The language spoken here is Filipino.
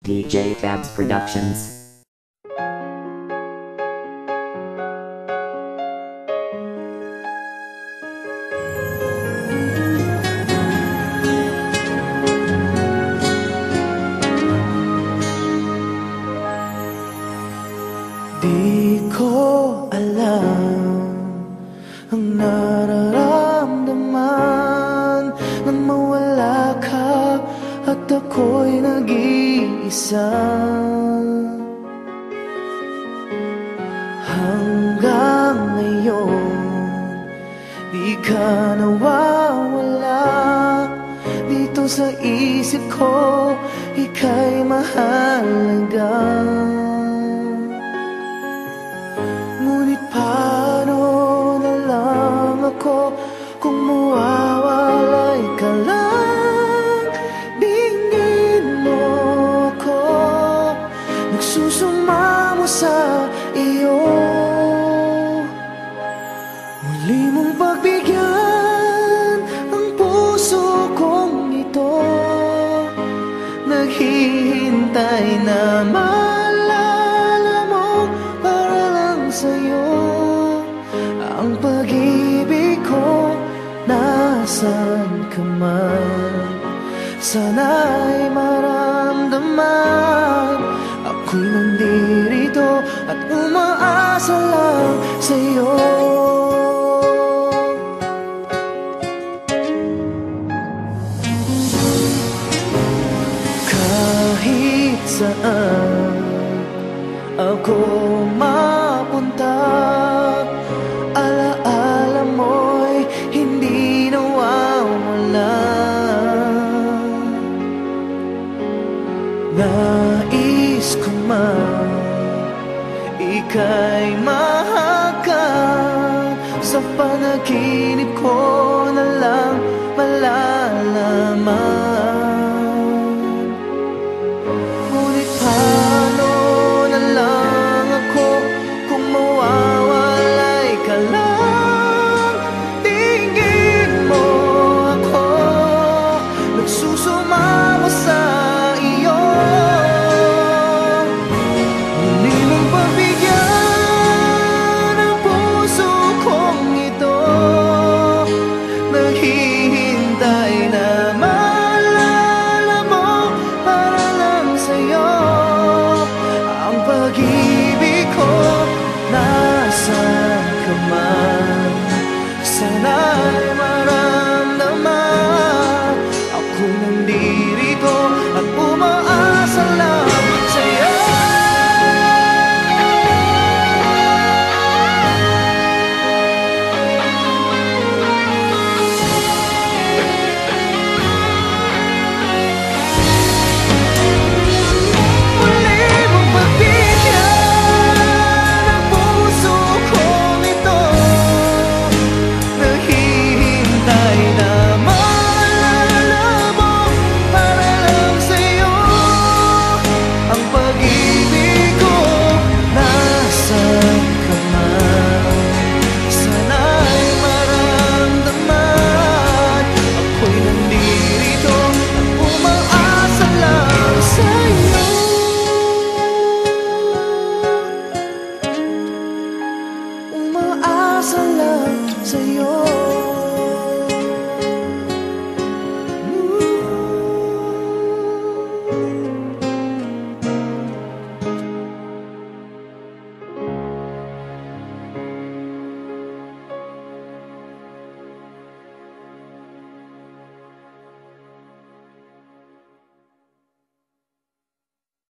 DJ Fabs Productions. Di ko alam ang nararamdaman nang mawala ka at ako'y nag-iisa. Hanggang ngayon, di ka nawawala dito sa isip ko, ika'y mahalaga. Ngunit paano na lang ako kung mawawalay ka lang? Tingin mo ako, nagsusumamo sa iyo. Muli mong pagbigyan ang puso kong ito, naghihintay na maalala mo para lang sa'yo ang pag-ibig ko. Nasaan ka man, sana'y maramdaman ako'y nandirito at umaasa lang sa'yo. Kahit saan ako mapunta, alaala mo'y hindi nawawala. Nais ko man ika'y mahagkan, sa panaginip ko na lang malalaman.